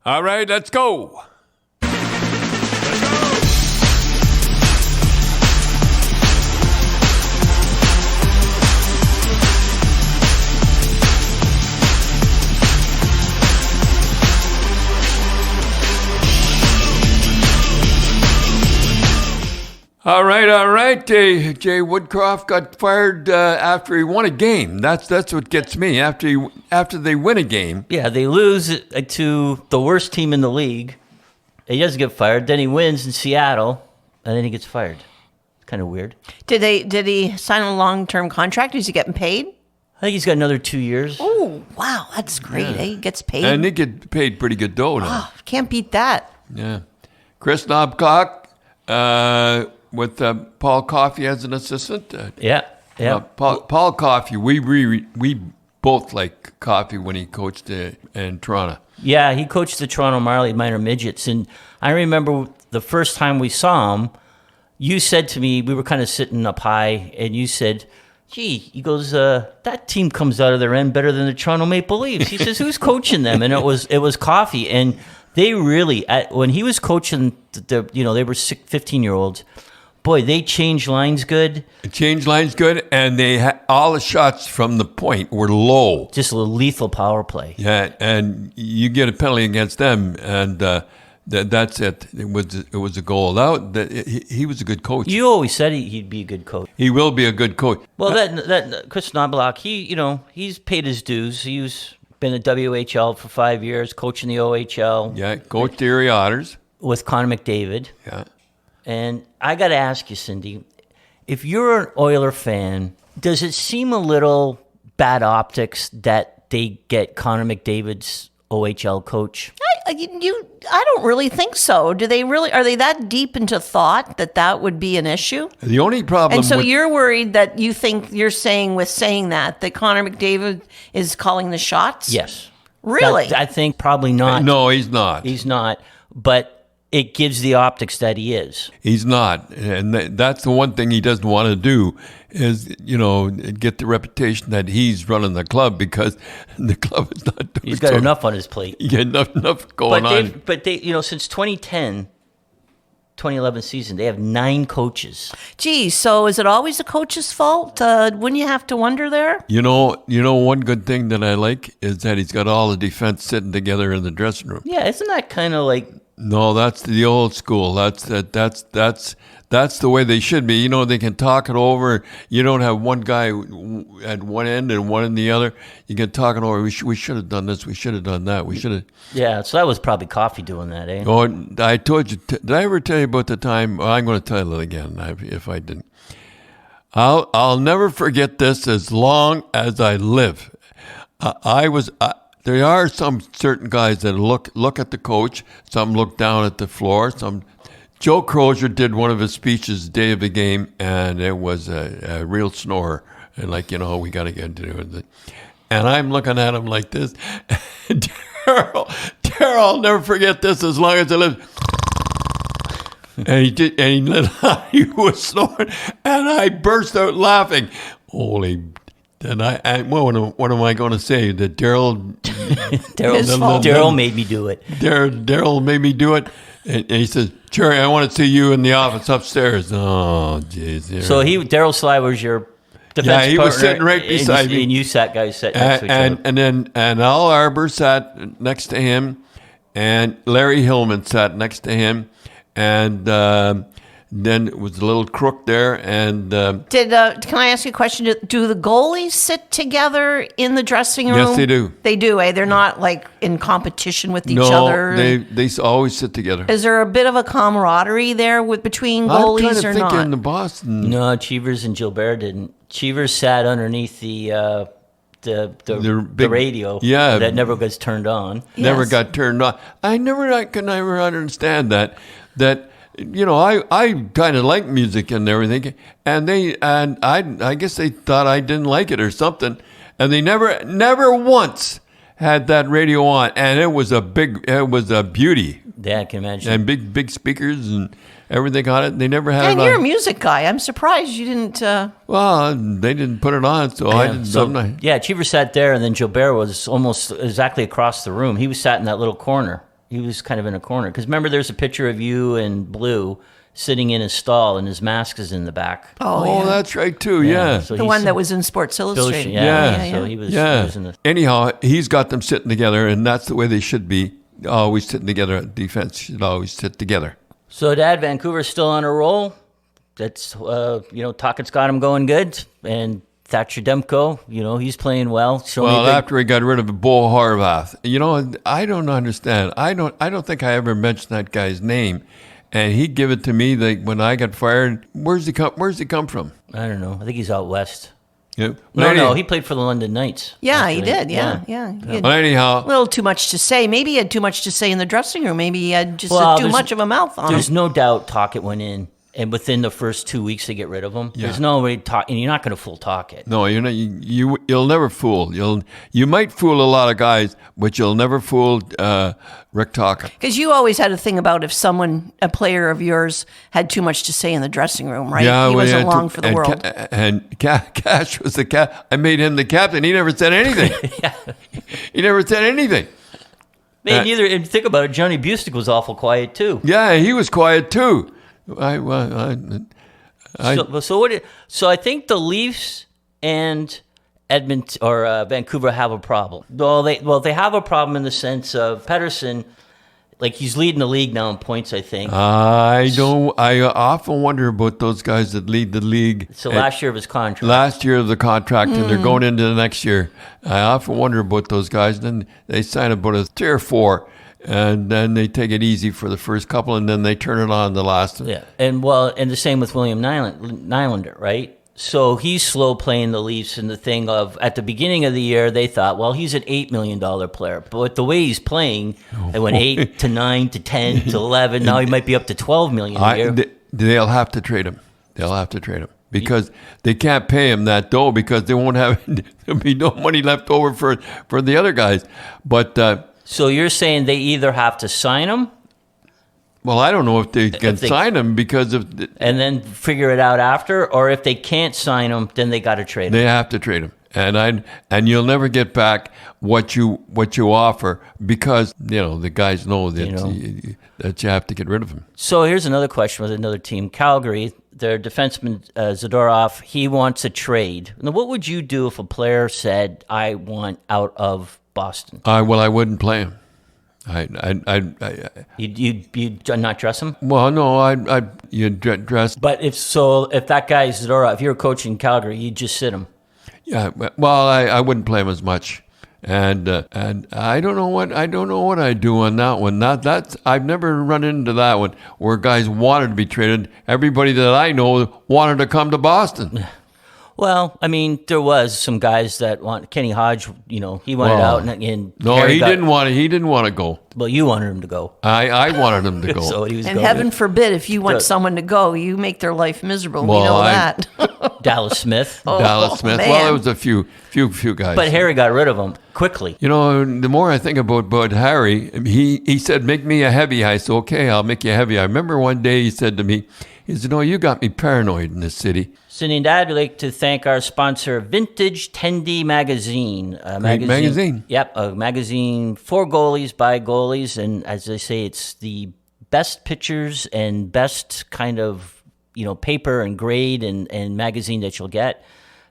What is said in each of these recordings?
All right, let's go. All right. Jay Woodcroft got fired after he won a game. That's what gets me. After they win a game. Yeah, they lose to the worst team in the league. He doesn't get fired. Then he wins in Seattle, and then he gets fired. It's kind of weird. Did he sign a long-term contract? Is he getting paid? I think he's got another 2 years. Oh, wow, that's great. Yeah. He gets paid. And they get paid pretty good dough now. Oh, can't beat that. Yeah. Chris Knobcock with Paul Coffey as an assistant. Yeah. Paul Coffey, we both like Coffey when he coached in Toronto. Yeah, he coached the Toronto Marley minor midgets. And I remember the first time we saw him, you said to me, we were kind of sitting up high, and you said, gee, he goes, that team comes out of their end better than the Toronto Maple Leafs. He says, who's coaching them? And it was Coffey. And they really, when he was coaching, they were 15-year-olds. Boy, they changed lines good. And they all the shots from the point were low. Just a lethal power play. Yeah, and you get a penalty against them, and that's it. It was a goal. He was a good coach. You always said he'd be a good coach. He will be a good coach. Well, that Chris Knobloch, he's paid his dues. He's been at WHL for 5 years, coaching the OHL. Yeah, coached the Erie Otters with Connor McDavid. Yeah. And I got to ask you, Cindy, if you're an Oiler fan, does it seem a little bad optics that they get Connor McDavid's OHL coach? I don't really think so. Do they really? Are they that deep into thought that would be an issue? The only problem. And so you're worried that you're saying that Connor McDavid is calling the shots? Yes. Really? I think probably not. No, he's not. He's not. But it gives the optics that he is. He's not. And that's the one thing he doesn't want to do is, get the reputation that he's running the club, because the club is not doing He's got enough on his plate. Yeah, enough going on. But they, since 2010, 2011 season, they have 9 coaches. Gee, so is it always the coach's fault? Wouldn't you have to wonder there? One good thing that I like is that he's got all the defense sitting together in the dressing room. Yeah, isn't that kind of like... No, that's the old school. That's the way they should be. They can talk it over. You don't have one guy at one end and one in the other. You can talk it over. We should have done this. We should have done that. We should have. Yeah, so that was probably Coffey doing that, eh? Oh, I told you. Did I ever tell you about the time? Well, I'm going to tell it again if I didn't. I'll never forget this as long as I live. There are some certain guys that look at the coach. Some look down at the floor. Joe Crozier did one of his speeches the day of the game, and it was a real snore. And we got to get to it. And I'm looking at him like this. Daryl, I'll never forget this as long as I live. And he did, and he was snoring, and I burst out laughing. Holy. And what am I going to say? That Daryl made me do it. Daryl made me do it. And he says, Jerry, I want to see you in the office upstairs. Oh, jeez. So Daryl Sly was your defense partner. Yeah, he was sitting right beside me. And you guys sat next to each other. And Al Arbor sat next to him, and Larry Hillman sat next to him, and then it was a little crook there. And can I ask you a question? Do the goalies sit together in the dressing room? Yes, they do. They do, eh? They're not like in competition with each other. No, they always sit together. Is there a bit of a camaraderie there between goalies I'm trying to think not? In the Boston. No, Cheevers and Gilbert didn't. Cheevers sat underneath the radio that never gets turned on. Yes. Never got turned on. I could never understand that. I kind of like music and everything, and I guess they thought I didn't like it or something, and they never once had that radio on, and it was a beauty. Yeah, I can imagine. And big speakers and everything on it. They never had it on. And you're a music guy. I'm surprised you didn't. Well, they didn't put it on, so I didn't. Yeah, Cheever sat there, and then Gilbert was almost exactly across the room. He was sat in that little corner. He was kind of in a corner. Because remember, there's a picture of you and Blue sitting in his stall, and his mask is in the back. Oh, Oh, yeah. that's right too. Yeah. So The he's- one that was in Sports Illustrated. Yeah. So he was, Yeah. he was in the. Anyhow, he's got them sitting together, and that's the way they should be. Always sitting together. Defense should always sit together. So, Dad, Vancouver's still on a roll. That's Tockett's got him going good, and Thatcher Demko, he's playing well. Well, after he got rid of Bo Horvath, I don't understand. I don't think I ever mentioned that guy's name, and he give it to me when I got fired. Where's he come from? I don't know. I think he's out west. Yeah. No, he played for the London Knights. Yeah, he actually. did. Yeah. He had But anyhow, a little too much to say. Maybe he had too much to say in the dressing room. Maybe he had just Well, too there's- much of a mouth on There's him. no doubt Tocchet went in, and within the first 2 weeks they get rid of him. Yeah. There's no way and you're not going to fool Tocchet. no, you'll never fool. You might fool a lot of guys, but you'll never fool Rick Tocchet. Because you always had a thing about if a player of yours, had too much to say in the dressing room, right? He we wasn't had long for the world. Cash was the cap. I made him the captain. He never said anything. He never said anything. Man, neither. And think about it. Johnny Bustick was awful quiet too. Yeah, he was quiet too. So I think the Leafs and Edmonton or Vancouver have a problem. They have a problem in the sense of Pettersson, like he's leading the league now in points. I think I often wonder about those guys that lead the league. it's the last year of his contract. Last year of the contract, and they're going into the next year. I often wonder about those guys. Then they sign about a 3 or 4, and then they take it easy for the first couple, and then they turn it on the last. Yeah, and the same with William Nylander, right? So he's slow playing the Leafs, and the thing of at the beginning of the year they thought, well, he's an $8 million player, but with the way he's playing, it went 8 to 9 to 10 to 11. Now he might be up to $12 million a year. They'll have to trade him. Because they can't pay him that dough because they won't have there'll be no money left over for the other guys. But So you're saying they either have to sign him well, I don't know if they can sign him because of and then figure it out after, or if they can't sign him, then they got to trade him. they have to trade him. And you'll never get back what you offer because the guys know that that you have to get rid of him. So here's another question with another team, Calgary. Their defenseman Zadorov, he wants a trade. Now, what would you do if a player said, "I want out of Boston"? I wouldn't play him. You'd not dress him. Well, no, you dress. But if that guy Zadorov, if you were coaching Calgary, you'd just sit him. Yeah, well, I wouldn't play him as much, and I don't know what I'd do on that one. That's I've never run into that one where guys wanted to be traded. Everybody that I know wanted to come to Boston. Well, I mean, there was some guys that want Kenny Hodge. He wanted out, and no, Harry he didn't want to. He didn't want to go. Well, you wanted him to go. I wanted him to go. So he was And going. heaven forbid, if you want Good. someone to go, you make their life miserable. We Well, know that. Dallas Smith. Dallas Smith. man. Well, it was a few guys. But Harry got rid of him quickly. The more I think about Harry, he said, "Make me a heavy." I said, "Okay, I'll make you a heavy." I remember one day he said to me, he said, "No, you got me paranoid in this city." Cindy and Dad, we'd like to thank our sponsor, Vintage Tendy Magazine. Great magazine. Yep, a magazine for goalies, by goalies. And as I say, it's the best pictures and best kind of, paper and grade and magazine that you'll get.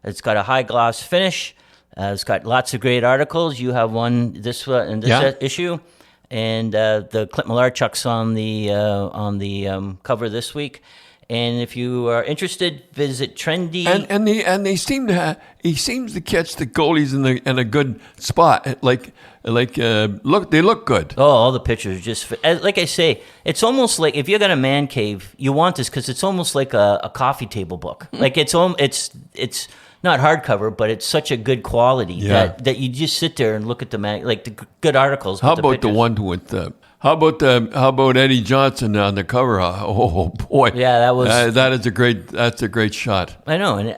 It's got a high gloss finish. It's got lots of great articles. You have one, this issue. And the Clint Malarchuk's on the cover this week. And if you are interested, visit Trendy. And they seem to he seems to catch the goalies in a good spot. They look good. Oh, all the pictures just like I say, it's almost like if you got a man cave, you want this because it's almost like a coffee table book. Like it's not hardcover, but it's such a good quality that you just sit there and look at the good articles. How about the one with how about Eddie Johnson on the cover? Oh boy, yeah, that was that's a great shot. I know, and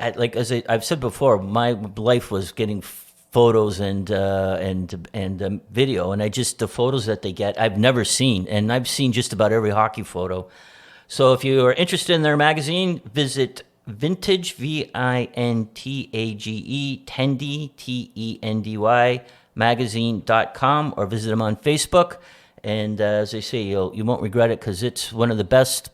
I've said before, my life was getting photos and video, and the photos that they get, I've never seen, and I've seen just about every hockey photo. So if you are interested in their magazine, visit Vintage Vintage Tendy Tendy magazine.com or visit them on Facebook. And as they say, you won't regret it because it's one of the best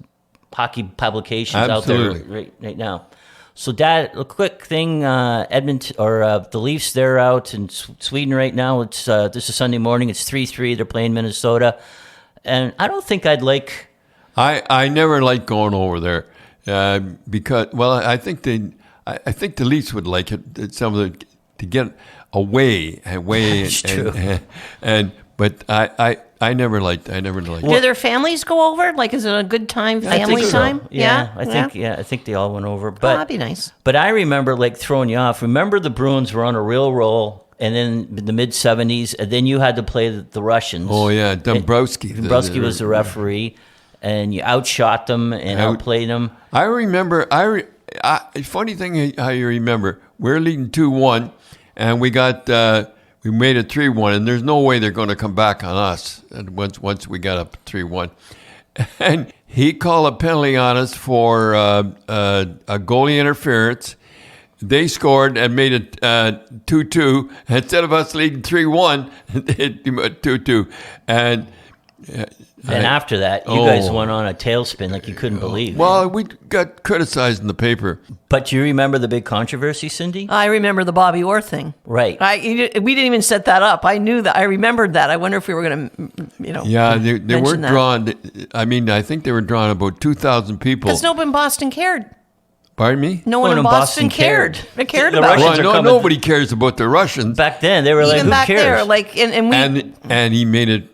hockey publications Absolutely. out there right now. So, Dad, a quick thing: Edmonton or the Leafs, they're out in Sweden right now. It's this is Sunday morning. It's 3-3. They're playing Minnesota, and I don't think I'd like. I never liked going over there because I think the Leafs would like it to get away That's true. But I never liked it. Do their families go over? Like, is it a good time, family time? Yeah, I think they all went over. But that'd be nice. But I remember, like, throwing you off. Remember, the Bruins were on a real roll, and then in the mid '70s, and then you had to play the Russians. Oh yeah, Dombrowski. Dombrowski was the referee, and you outshot them and outplayed them. I remember. Funny thing how you remember. We're leading 2-1, and we made it 3-1, and there's no way they're going to come back on us. And once we got up 3-1, and he called a penalty on us for a goalie interference. They scored and made it 2-2 instead of us leading 3-1. It 2-2, and after that, you guys went on a tailspin like you couldn't believe. Well, we got criticized in the paper. But do you remember the big controversy, Cindy? I remember the Bobby Orr thing. Right. We didn't even set that up. I knew that. I remembered that. I wonder if we were going to, Yeah, they weren't that. drawn. I mean, I think they were drawn about 2,000 people. Because nobody in Boston cared. Pardon me? No one in Boston cared. They cared about Russians it. are coming. Nobody cares about the Russians. Back then, they were like, Even who back cares? there, like, and we. And he made it.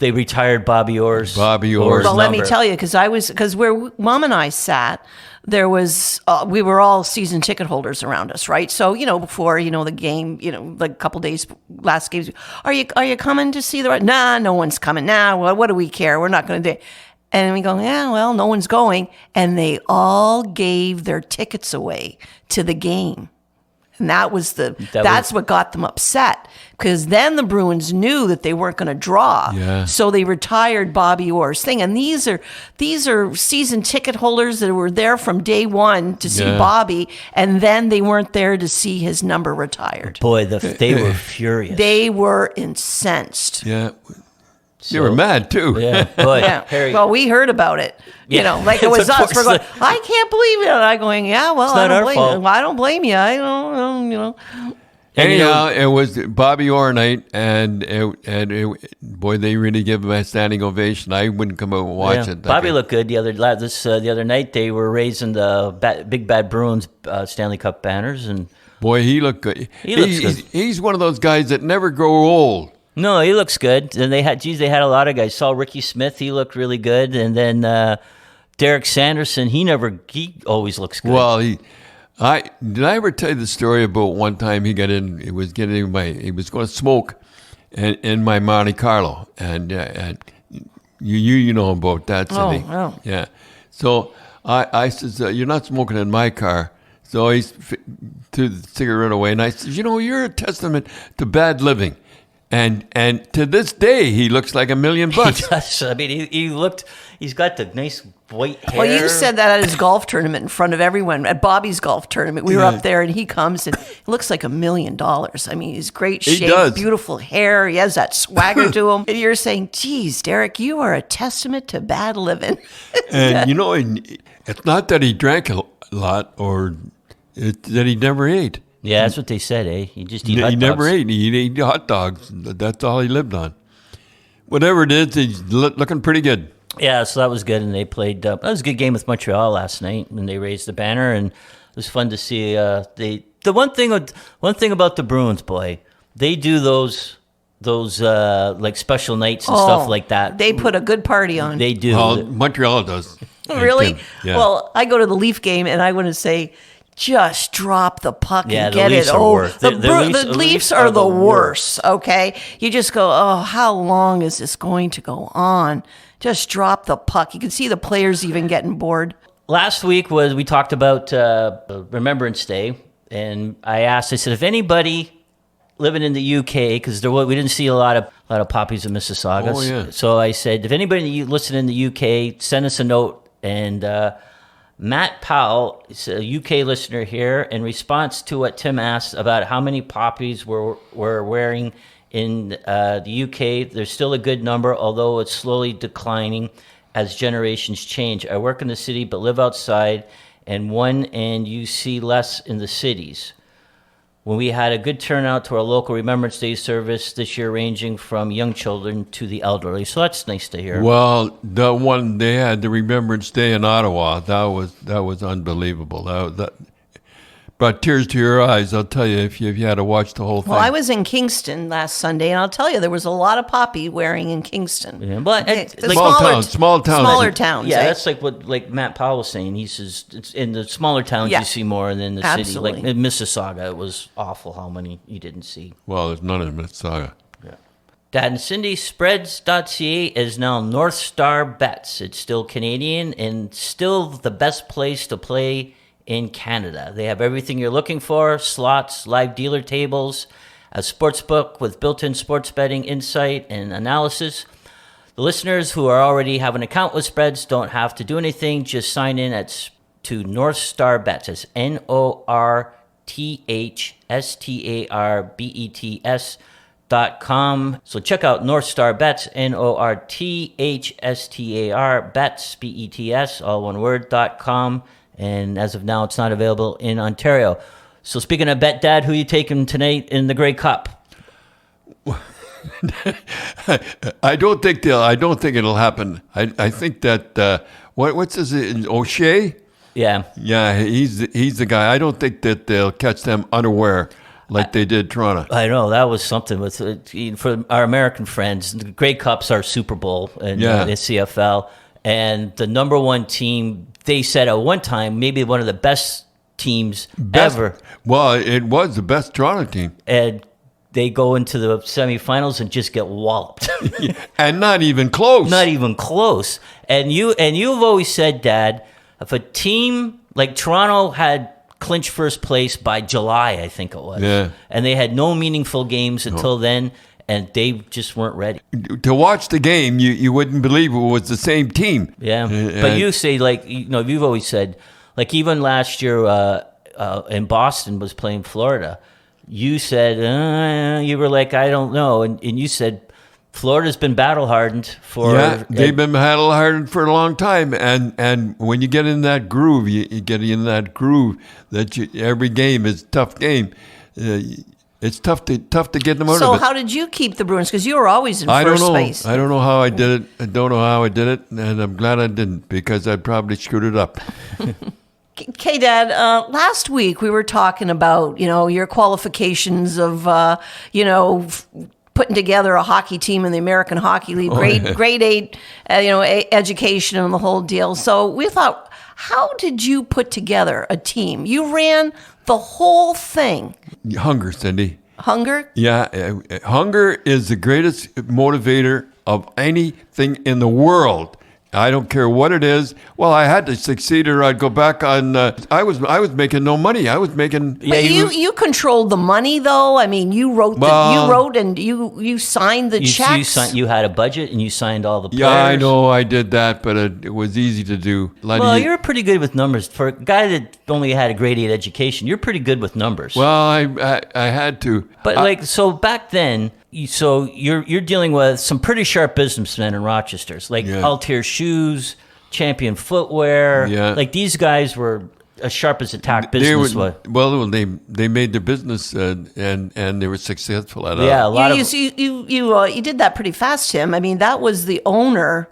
They retired Bobby Orr's Well, let me number. tell you, because where Mom and I sat, there was we were all season ticket holders around us, right? So before the game, like a couple days last games, are you coming to see the? Nah, no one's coming. Nah, well, what do we care? We're not going to do. And we go, yeah, well, no one's going, and they all gave their tickets away to the game. And that's what got them upset, because then the Bruins knew that they weren't going to draw. Yeah. So they retired Bobby Orr's thing. And these are season ticket holders that were there from day one to see Bobby, and then they weren't there to see his number retired. Boy, they were furious. They were incensed. Yeah. They were mad too. Yeah, boy. Yeah. Harry, Well, we heard about it. Yeah. Like it was us. We're going, Unfortunately. I can't believe it. And I'm going, yeah, well, not our fault. I don't blame you. I don't. Anyhow, it was Bobby Orr night, and boy, they really give him a standing ovation. I wouldn't come out and watch it. Bobby looked good the other night. They were raising the Big Bad Bruins Stanley Cup banners, and Boy, he looked good. He looks good. He's one of those guys that never grow old. no, he looks good. And they had a lot of guys. Saw Ricky Smith, he looked really good, and then Derek Sanderson, he always looks good. Well, did I ever tell you the story about one time he was going to smoke in my Monte Carlo, and you know about that, Cindy. Oh. Yeah. So I says, you're not smoking in my car. So he threw the cigarette away, and I said, you're a testament to bad living. And to this day, he looks like $1 million. He does. I mean, he's got the nice white hair. Well, you said that at his golf tournament in front of everyone, at Bobby's golf tournament. We were up there, and he comes, and it looks like $1 million. I mean, he's great shape, does. beautiful hair. He has that swagger to him. And you're saying, geez, Derek, you are a testament to bad living. And, it's not that he drank a lot or that he never ate. Yeah, that's what they said, eh? He just eat hot He dogs. never ate. He ate hot dogs. That's all he lived on. Whatever it is, he's looking pretty good. Yeah, so that was good, and they played. That was a good game with Montreal last night, and they raised the banner, and it was fun to see. The one thing about the Bruins, boy, they do those like special nights and stuff like that. They put a good party on. They do. Well, Montreal does. Really? Yeah. Well, I go to the Leaf game, and I want to say, just drop the puck Yeah, and the get Leafs it are over. worse. The The Leafs are the worst, okay? You just go, oh, how long is this going to go on? Just drop the puck. You can see the players even getting bored. Last week we talked about Remembrance Day, and I said, if anybody living in the UK, because we didn't see a lot of poppies in Mississauga. Oh, yeah. So I said, if anybody listening in the UK, send us a note. And Matt Powell is a UK listener here. In response to what Tim asked about how many poppies we're wearing In the UK, there's still a good number, although it's slowly declining as generations change. I work in the city but live outside, and you see less in the cities. When we had a good turnout to our local Remembrance Day service this year, ranging from young children to the elderly. So that's nice to hear. Well, the one they had, the Remembrance Day in Ottawa, that was unbelievable. That brought tears to your eyes. I'll tell you, if you had to watch the whole thing. Well, I was in Kingston last Sunday, and I'll tell you, there was a lot of poppy wearing in Kingston. Yeah, but The small towns. Smaller towns. Yeah, eh? that's like Matt Powell was saying. He says it's in the smaller towns Yeah. you see more than in the Absolutely. city. Like in Mississauga, it was awful how many you didn't see. Well, there's none in Mississauga. Dad and Cindy Spreads.ca is now North Star Bets. It's still Canadian and still the best place to play in Canada. They have everything you're looking for: slots, live dealer tables, a sports book with built-in sports betting insight and analysis. The listeners who already have an account with Spreads don't have to do anything. Just sign in to North Star Bets. It's NorthStarbets.com. So check out North Star Bets, NorthStar Bets, BETS, all one word, .com. And as of now, it's not available in Ontario. So speaking of bet, Dad, who you taking tonight in the Grey Cup? I don't think it'll happen. I think that what's his O'Shea? Yeah. Yeah, he's the guy. I don't think that they'll catch them unaware like they did Toronto. I know that was something with for our American friends. The Grey Cup's our Super Bowl in the CFL, and the number one team. They said at one time maybe one of the best teams ever. Well, it was the best Toronto team, and they go into the semifinals and just get walloped. and not even close. Not even close. And you've always said, Dad, if a team like Toronto had clinched first place by July, I think it was, and they had no meaningful games until then, and they just weren't ready. To watch the game, you wouldn't believe it was the same team. Yeah, but you say, like, you've always said, like, even last year in Boston was playing Florida, you said, you were like, I don't know, and you said, Florida's been battle hardened for. Yeah, they've been battle hardened for a long time, and when you get in that groove, you get in that groove that every game is a tough game. It's tough to get them out of it. So how did you keep the Bruins? Because you were always in first place. I don't know how I did it. I don't know how I did it, and I'm glad I didn't because I'd probably screwed it up. Okay, Dad, last week we were talking about, your qualifications of, putting together a hockey team in the American Hockey League, grade 8, education and the whole deal. So we thought, how did you put together a team? You ran the whole thing. Hunger, Cindy. Hunger? Yeah, hunger is the greatest motivator of anything in the world. I don't care what it is. Well, I had to succeed or I'd go back on. I was making no money. I was making. But you controlled the money, though. I mean, you wrote and you signed the checks. You had a budget and you signed all the players. Yeah, I know I did that, but it was easy to do. You're pretty good with numbers for a guy that only had a grade 8 education. You're pretty good with numbers. Well, I had to. But so back then. So you're dealing with some pretty sharp businessmen in Rochester's, like Altier Shoes, Champion Footwear. Yeah. Like these guys were as sharp as a tack business was. Well, they made their business and they were successful at it. Yeah, you did that pretty fast, Tim. I mean, that was the owner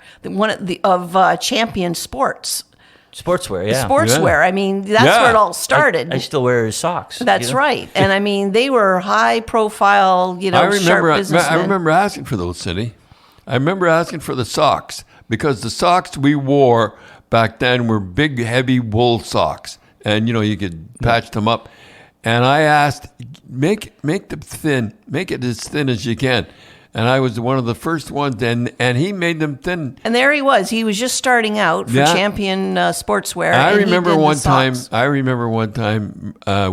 of Champion Sports. Sportswear, yeah. Sportswear. I mean, that's where it all started. I still wear his socks. That's right. And I mean, they were high profile, sharp businessmen. I remember asking for those, Cindy. I remember asking for the socks because the socks we wore back then were big, heavy wool socks. And, you could patch them up. And I asked, make them thin. Make it as thin as you can. And I was one of the first ones, and he made them thin. And there he was. He was just starting out for Champion Sportswear. I remember one time.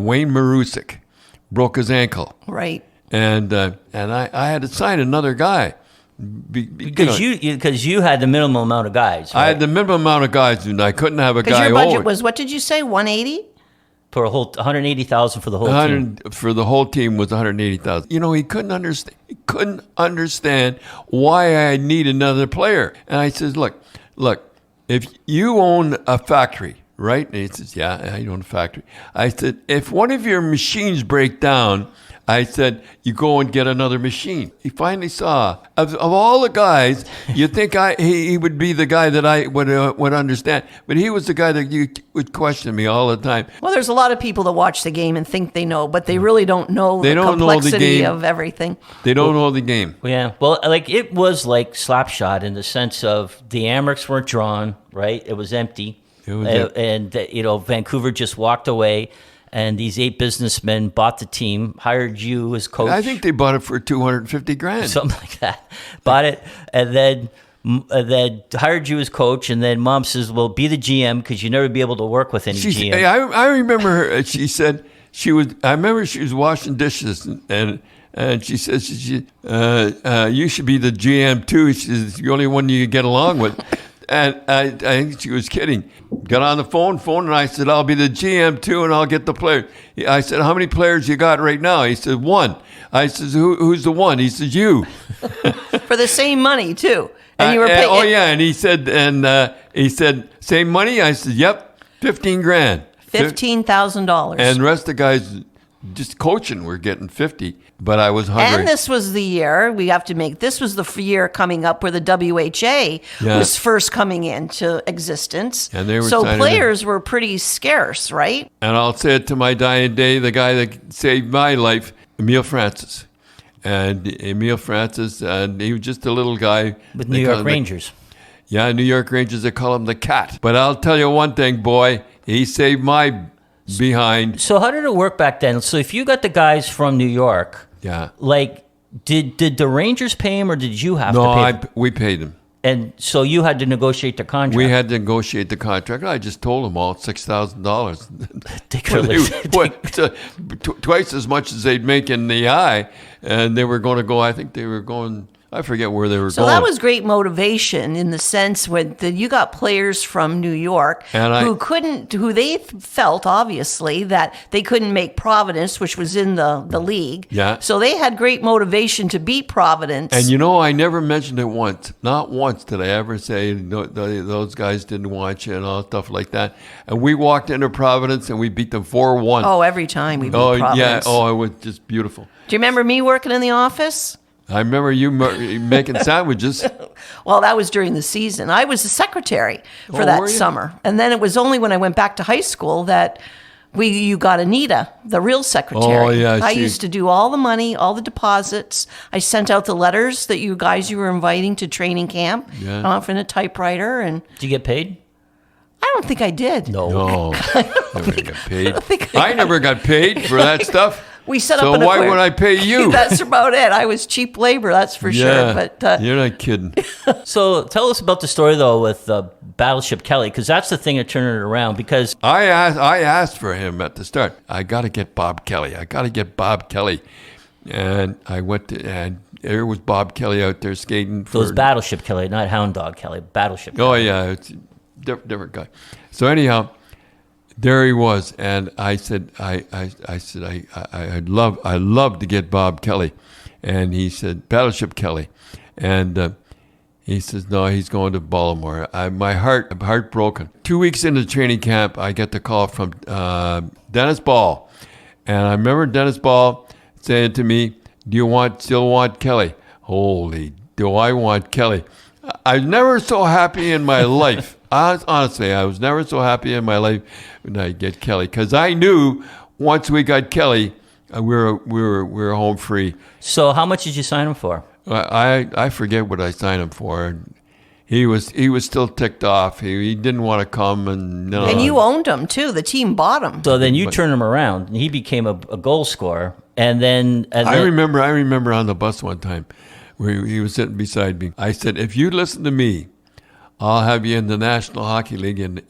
Wayne Marusik broke his ankle. Right. And I had to sign another guy because you had the minimum amount of guys. Right? I had the minimum amount of guys, and I couldn't have a guy. Because your budget was, what did you say, 180? For a whole 180,000 for the whole team. For the whole team was 180,000. You know, he couldn't understand. He couldn't understand why I need another player. And I says, look, if you own a factory, right? And he says, yeah, I own a factory. I said, if one of your machines break down, I said, you go and get another machine. He finally saw, of all the guys, you'd think he would be the guy that I would understand. But he was the guy that you would question me all the time. Well, there's a lot of people that watch the game and think they know, but they really don't know the complexity of everything. They don't know the game. Yeah. Well, like it was like Slapshot in the sense of the Amherst weren't drawn, right? It was empty. And Vancouver just walked away. And these 8 businessmen bought the team, hired you as coach. I think they bought it for $250,000. Something like that. Bought it, and then hired you as coach. And then Mom says, "Well, be the GM because you never be able to work with any GM." I remember her. She said I remember she was washing dishes, and she says, "You should be the GM too." She says, "The only one you get along with." And I think she was kidding. Got on the phone, and I said, I'll be the GM too, and I'll get the players. I said, how many players you got right now? He said, 1. I said, who's the one? He said, you. For the same money too. And you were paying. Oh yeah, and he said, same money? I said, yep, $15,000. $15,000. And the rest of the guys just coaching were getting 50, but I was hungry. And this was the year, this was the year coming up where the WHA was first coming into existence. And they were so players were pretty scarce, right? And I'll say it to my dying day, the guy that saved my life, Emile Francis. And Emile Francis, and he was just a little guy. With New York Rangers. New York Rangers, they call him the Cat. But I'll tell you one thing, boy, he saved my behind. So how did it work back then? So if you got the guys from New York, like did the Rangers pay him or did you have to pay them? We paid him. And so you had to negotiate the contract. We had to negotiate the contract. I just told them all $6,000. Twice as much as they'd make in the eye, and they were going to go. I think they were going. I forget where they were going. So that was great motivation in the sense when you got players from New York who they felt obviously that they couldn't make Providence, which was in the league. Yeah. So they had great motivation to beat Providence. And I never mentioned it once. Not once did I ever say those guys didn't want you and all stuff like that. And we walked into Providence and we beat them 4-1. Oh, every time we beat Providence. Yeah. Oh, it was just beautiful. Do you remember me working in the office? I remember you making sandwiches. Well, that was during the season. I was the secretary for that summer. And then it was only when I went back to high school that you got Anita, the real secretary. Oh, yeah. I used to do all the money, all the deposits. I sent out the letters that you were inviting to training camp off in a typewriter. And did you get paid? I don't think I did. No. Never got paid. I never got paid for that stuff. We set up. So why would I pay you? That's about it. I was cheap labor, that's for sure. But you're not kidding. So tell us about the story though with Battleship Kelly, because that's the thing that turned it around. Because I asked for him at the start. I got to get Bob Kelly. And I went to, and there was Bob Kelly out there skating. So it was Battleship Kelly, not Hound Dog Kelly. Battleship Kelly. Oh yeah, it's a different guy. So anyhow. There he was, and I said, I'd love to get Bob Kelly, and he said Battleship Kelly, and he says no, he's going to Baltimore. I'm heartbroken. 2 weeks into training camp, I get the call from Dennis Ball, and I remember Dennis Ball saying to me, "Do you still want Kelly?" Holy, do I want Kelly? I was never so happy in my life. Honestly, I was never so happy in my life when I get Kelly, because I knew once we got Kelly, we were home free. So how much did you sign him for? I forget what I signed him for. He was still ticked off. He didn't want to come, and you owned him too. The team bought him. So then you turned him around, and he became a goal scorer. And then I remember on the bus one time where he was sitting beside me. I said, "If you listen to me, I'll have you in the National Hockey League in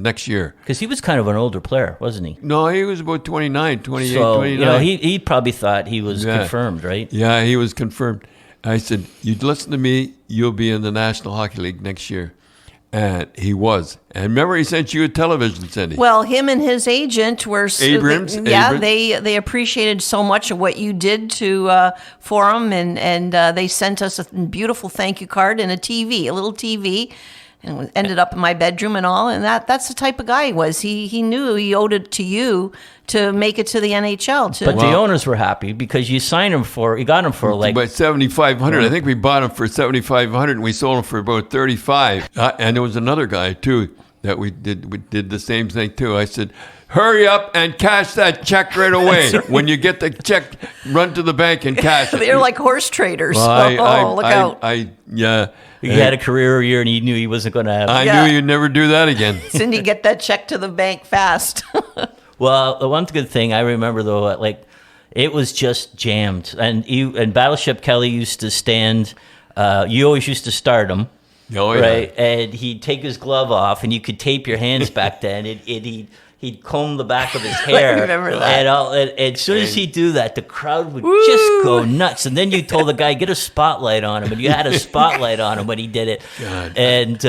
next year." Because he was kind of an older player, wasn't he? No, he was about 28, so, 29. He probably thought he was confirmed, right? Yeah, he was confirmed. I said, "You listen to me, you'll be in the National Hockey League next year." And he was. And remember, he sent you a television, Cindy. Well, him and his agent were Abrams. They appreciated so much of what you did to for them, and they sent us a beautiful thank you card and a little TV, and it ended up in my bedroom and all. And that's the type of guy he was. He knew he owed it to you to make it to the NHL. But the owners were happy because you got him for like about $7,500. I think we bought him for $7,500, and we sold him for about $35. And there was another guy too that we did the same thing too. I said, hurry up and cash that check right away. When you get the check, run to the bank and cash it. They're like horse traders. Well, look out. he had a career year and he knew he wasn't going to have it. I knew you'd never do that again. Cindy, get that check to the bank fast. Well, the one good thing I remember though, like it was just jammed, and Battleship Kelly used to stand. You always used to start him, right? And he'd take his glove off, and you could tape your hands back then. He'd comb the back of his hair. I remember that. And as soon as he'd do that, the crowd would just go nuts. And then you told the guy, get a spotlight on him. And you had a spotlight on him when he did it. God. And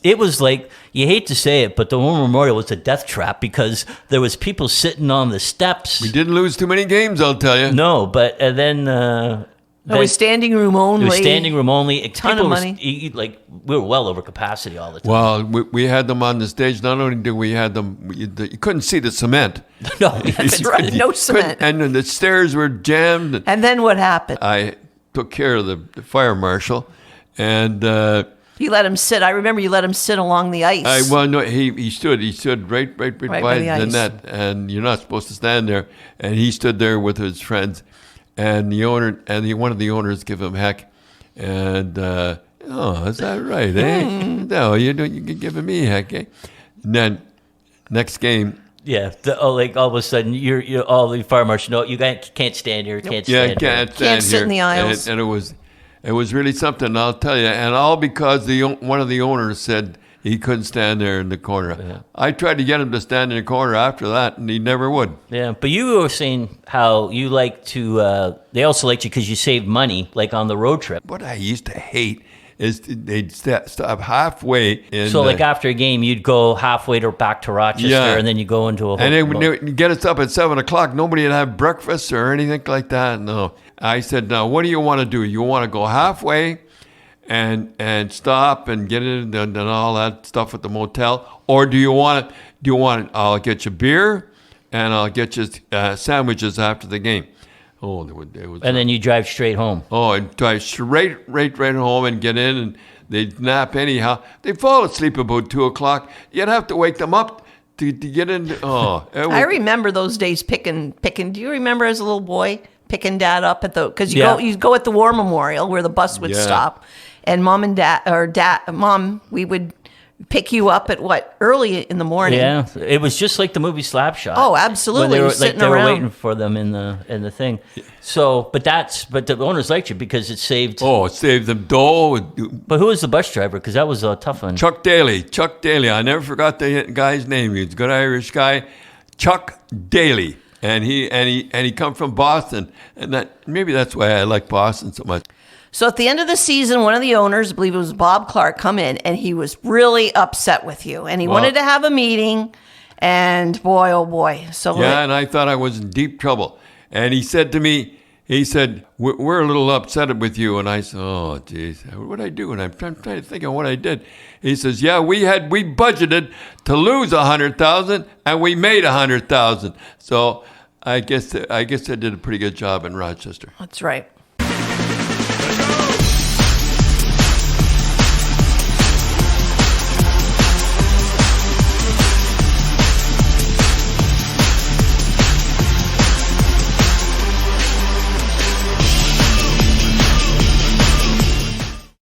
it was like, you hate to say it, but the War Memorial was a death trap because there was people sitting on the steps. We didn't lose too many games, I'll tell you. No, but then... It was standing room only. It was standing room only. A ton of money. We were well over capacity all the time. Well, we had them on the stage. Not only did we had them, you couldn't see the cement. No, That's right. No cement. And the stairs were jammed. And then what happened? I took care of the fire marshal, and you let him sit. I remember you let him sit along the ice. He stood right by the net, and you're not supposed to stand there. And he stood there with his friends. And one of the owners give him heck, and is that right? No, you're giving me heck. Eh? And then next game, all of a sudden you're all the fire marshal. No, you can't stand here. Can't stand here. Can't sit in the aisles. And it was really something, I'll tell you. And all because one of the owners said he couldn't stand there in the corner. Yeah. I tried to get him to stand in the corner after that, and he never would. Yeah, but you were saying how you like to, they also liked you because you saved money, like on the road trip. What I used to hate is they'd stop halfway. So like after a game, you'd go halfway back to Rochester, and then you go into a hotel. And they would get us up at 7 o'clock. Nobody would have breakfast or anything like that. No. I said, now, what do you want to do? You want to go halfway and stop and get it and all that stuff at the motel, or do you want it? I'll get you beer and I'll get you sandwiches after the game. Oh, it was. And then you drive straight home. Oh, I'd drive right home and get in, and they'd nap anyhow. They'd fall asleep about 2 o'clock. You'd have to wake them up to get in. I remember those days picking. Do you remember as a little boy picking Dad up at because you go at the War Memorial where the bus would stop. And Mom, we would pick you up at early in the morning. Yeah, it was just like the movie Slapshot. Oh, absolutely. They were waiting for them in the thing. So, but the owners liked you because it saved. Oh, it saved them dough. But who was the bus driver? Because that was a tough one. Chuck Daly. I never forgot the guy's name. He was a good Irish guy, Chuck Daly, and he come from Boston, and maybe that's why I like Boston so much. So at the end of the season, one of the owners, I believe it was Bob Clark, come in, and he was really upset with you. And he wanted to have a meeting, and boy, oh boy. And I thought I was in deep trouble. And he said to me, we're a little upset with you. And I said, oh, geez, what did I do? And I'm trying to think of what I did. He says, yeah, we budgeted to lose $100,000, and we made $100,000. So I guess I did a pretty good job in Rochester. That's right.